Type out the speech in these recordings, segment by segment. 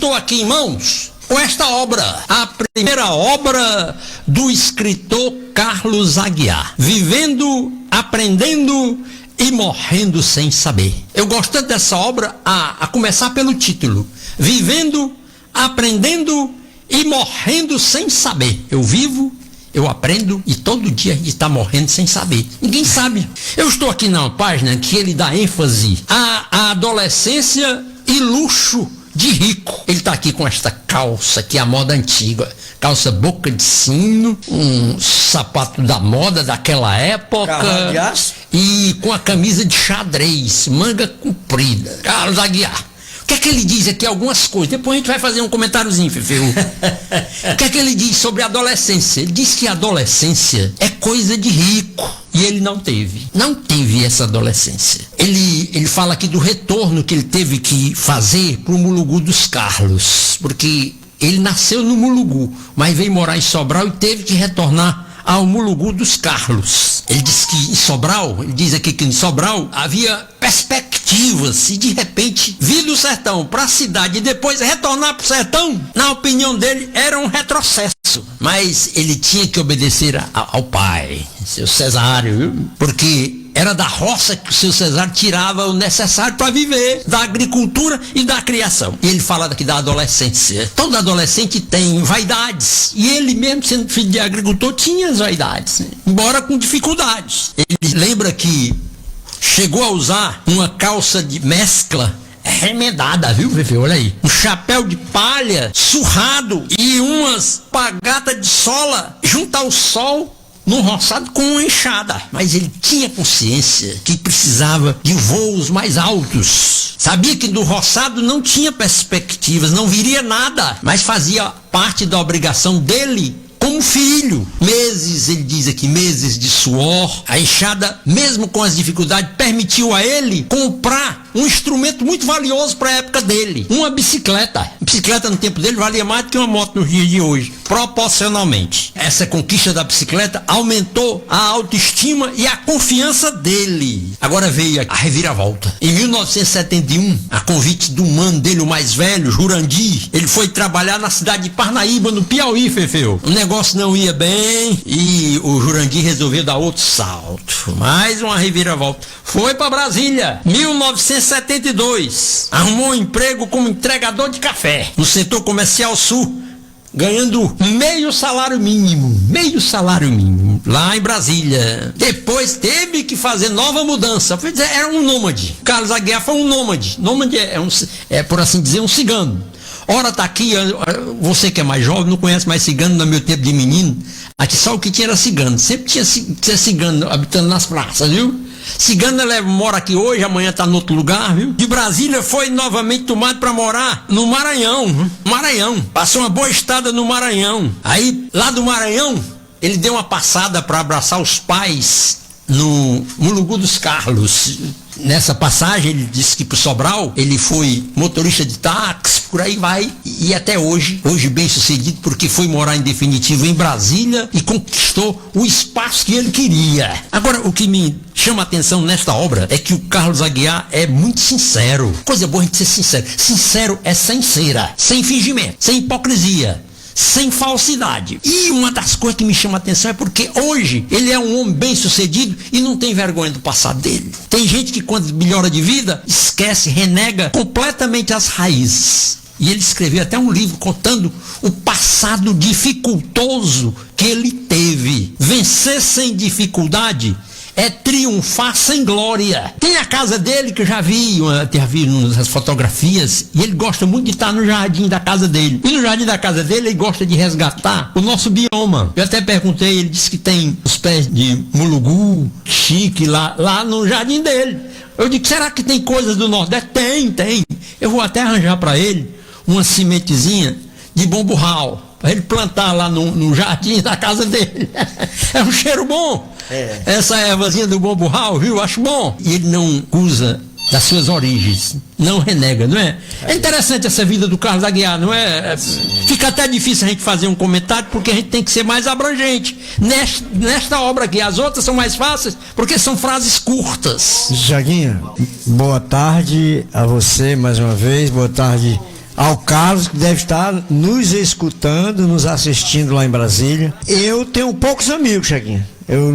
Estou aqui em mãos com esta obra, a primeira obra do escritor Carlos Aguiar, Vivendo, Aprendendo e Morrendo Sem Saber. Eu gosto tanto dessa obra, a começar pelo título, Vivendo, Aprendendo e Morrendo Sem Saber. Eu vivo, eu aprendo e todo dia a gente está morrendo sem saber. Ninguém sabe. Eu estou aqui numa página que ele dá ênfase à adolescência e luxo de rico. Ele está aqui com esta calça que é a moda antiga, calça boca de sino, um sapato da moda daquela época e com a camisa de xadrez, manga comprida. Carlos Aguiar. O que é que ele diz aqui? Algumas coisas. Depois a gente vai fazer um comentáriozinho, Fefeu. O que é que ele diz sobre a adolescência? Ele diz que a adolescência é coisa de rico. E ele não teve essa adolescência. Ele fala aqui do retorno que ele teve que fazer para o Mulugu dos Carlos. Porque ele nasceu no Mulugu, mas veio morar em Sobral e teve que retornar ao Mulugu dos Carlos. Ele diz que em Sobral, ele diz aqui que em Sobral havia perspectivas e de repente vir do sertão para a cidade e depois retornar para o sertão, na opinião dele, era um retrocesso. Mas ele tinha que obedecer ao pai, seu Cesário, viu? Porque era da roça que o seu Cesário tirava o necessário para viver, da agricultura e da criação. E ele fala daqui da adolescência. Todo adolescente tem vaidades. E ele mesmo, sendo filho de agricultor, tinha as vaidades, né? Embora com dificuldades. Ele lembra que chegou a usar uma calça de mescla remendada, viu, Fefe? Olha aí. Um chapéu de palha surrado e umas pagatas de sola junto ao sol, num roçado com uma enxada. Mas ele tinha consciência que precisava de voos mais altos. Sabia que do roçado não tinha perspectivas, não viria nada, mas fazia parte da obrigação dele como filho. Meses, ele diz aqui, meses de suor. A enxada, mesmo com as dificuldades, permitiu a ele comprar um instrumento muito valioso para a época dele, uma bicicleta. A bicicleta no tempo dele valia mais do que uma moto nos dias de hoje, proporcionalmente. Essa conquista da bicicleta aumentou a autoestima e a confiança dele. Agora veio a reviravolta. Em 1971, a convite do mano dele, o mais velho, Jurandir, ele foi trabalhar na cidade de Parnaíba, no Piauí, Fefeu. O negócio não ia bem e o Jurandir resolveu dar outro salto. Mais uma reviravolta. Foi para Brasília, 1972. Arrumou um emprego como entregador de café no setor comercial sul, ganhando meio salário mínimo, lá em Brasília. Depois teve que fazer nova mudança. Era um nômade. Carlos Aguiar foi um nômade. Nômade é, por assim dizer, um cigano. Ora tá aqui, você que é mais jovem, não conhece mais cigano no meu tempo de menino. Aqui só o que tinha era cigano. Sempre tinha cigano habitando nas praças, viu? Cigano mora aqui hoje, amanhã tá em outro lugar, viu? De Brasília foi novamente tomado para morar no Maranhão. Passou uma boa estada no Maranhão. Aí, lá do Maranhão, ele deu uma passada para abraçar os pais no Mulugu dos Carlos. Nessa passagem, ele disse que pro Sobral, ele foi motorista de táxi, por aí vai, e até hoje bem sucedido, porque foi morar em definitivo em Brasília e conquistou o espaço que ele queria. Agora, o que me chama a atenção nesta obra é que o Carlos Aguiar é muito sincero. Coisa boa a gente ser sincero. Sincero é sem cera, sem fingimento, sem hipocrisia, sem falsidade. E uma das coisas que me chama a atenção é porque hoje ele é um homem bem sucedido e não tem vergonha do passado dele. Tem gente que quando melhora de vida, esquece, renega completamente as raízes. E ele escreveu até um livro contando o passado dificultoso que ele teve. Vencer sem dificuldade é triunfar sem glória. Tem a casa dele que eu já vi nas fotografias, e ele gosta muito de estar no jardim da casa dele. E no jardim da casa dele ele gosta de resgatar o nosso bioma. Eu até perguntei, ele disse que tem os pés de mulugu, chique lá no jardim dele. Eu digo, será que tem coisas do Nordeste? Tem. Eu vou até arranjar para ele uma sementezinha de bomburral, para ele plantar lá no jardim da casa dele. É um cheiro bom. Essa ervazinha do bomburral, viu? Acho bom. E ele não usa das suas origens, não renega, não é? É interessante essa vida do Carlos Aguiar, não é? Fica até difícil a gente fazer um comentário, porque a gente tem que ser mais abrangente. Nesta obra aqui, as outras são mais fáceis, porque são frases curtas. Jaguinha, boa tarde a você mais uma vez, boa tarde ao Carlos, que deve estar nos escutando, nos assistindo lá em Brasília. Eu tenho poucos amigos, Chequinha. Eu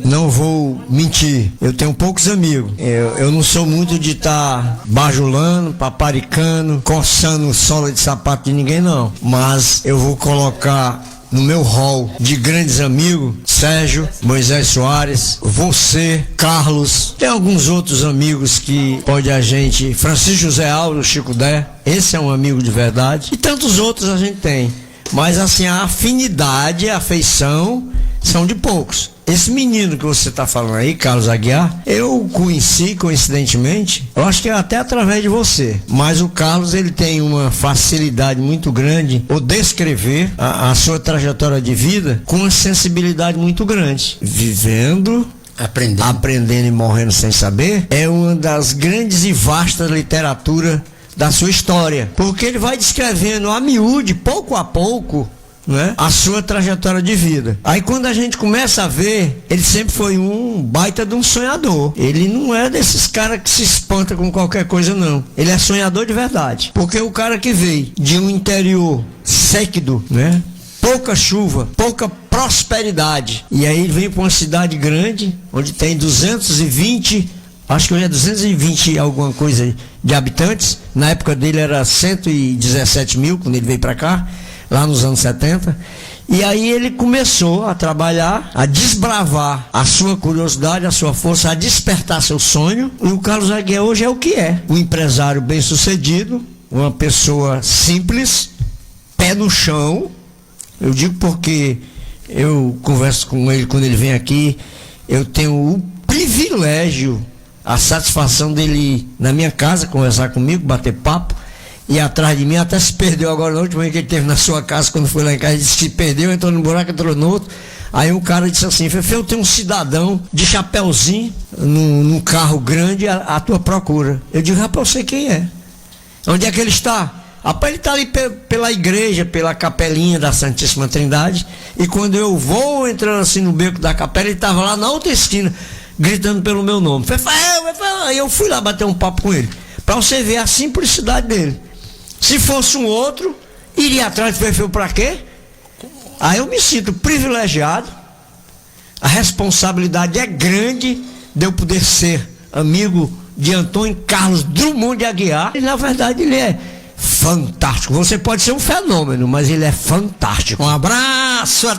não vou mentir, eu tenho poucos amigos. Eu não sou muito de estar bajulando, paparicando, coçando sola de sapato de ninguém, não. Mas eu vou colocar no meu hall de grandes amigos, Sérgio, Moisés Soares, você, Carlos, tem alguns outros amigos que pode a gente, Francisco José Alves, Chico Dé, esse é um amigo de verdade, e tantos outros a gente tem. Mas assim, a afinidade, a afeição são de poucos. Esse menino que você está falando aí, Carlos Aguiar, eu conheci coincidentemente, eu acho que é até através de você, mas o Carlos, ele tem uma facilidade muito grande ao descrever a sua trajetória de vida com uma sensibilidade muito grande, vivendo, aprendendo e morrendo sem saber, é uma das grandes e vastas literaturas da sua história, porque ele vai descrevendo a miúde, pouco a pouco, né, a sua trajetória de vida. Aí quando a gente começa a ver, ele sempre foi um baita de um sonhador. Ele não é desses caras que se espanta com qualquer coisa, não. Ele é sonhador de verdade. Porque o cara que veio de um interior séquido, né, pouca chuva, pouca prosperidade, e aí ele vem para uma cidade grande, onde tem 220, acho que hoje é 220 alguma coisa de habitantes. Na época dele era 117 mil, quando ele veio para cá, lá nos anos 70, e aí ele começou a trabalhar, a desbravar a sua curiosidade, a sua força, a despertar seu sonho, e o Carlos Aguiar hoje é o que é, um empresário bem sucedido, uma pessoa simples, pé no chão. Eu digo porque eu converso com ele quando ele vem aqui, eu tenho o privilégio, a satisfação dele ir na minha casa conversar comigo, bater papo, e atrás de mim, até se perdeu agora na última vez que ele esteve na sua casa, quando foi lá em casa, ele disse que se perdeu, entrou no buraco, entrou no outro. Aí o cara disse assim: Fefe, eu tenho um cidadão de chapéuzinho num carro grande à tua procura. Eu digo: rapaz, eu sei quem é. Onde é que ele está? Rapaz, ele está ali pela igreja, pela capelinha da Santíssima Trindade, e quando eu vou entrando assim no beco da capela, ele estava lá na outra esquina, gritando pelo meu nome. Fefe, aí eu fui lá bater um papo com ele, para você ver a simplicidade dele. Se fosse um outro, iria atrás de perfil para quê? Aí eu me sinto privilegiado, a responsabilidade é grande de eu poder ser amigo de Antônio Carlos Drummond de Aguiar. E na verdade ele é fantástico. Você pode ser um fenômeno, mas ele é fantástico. Um abraço a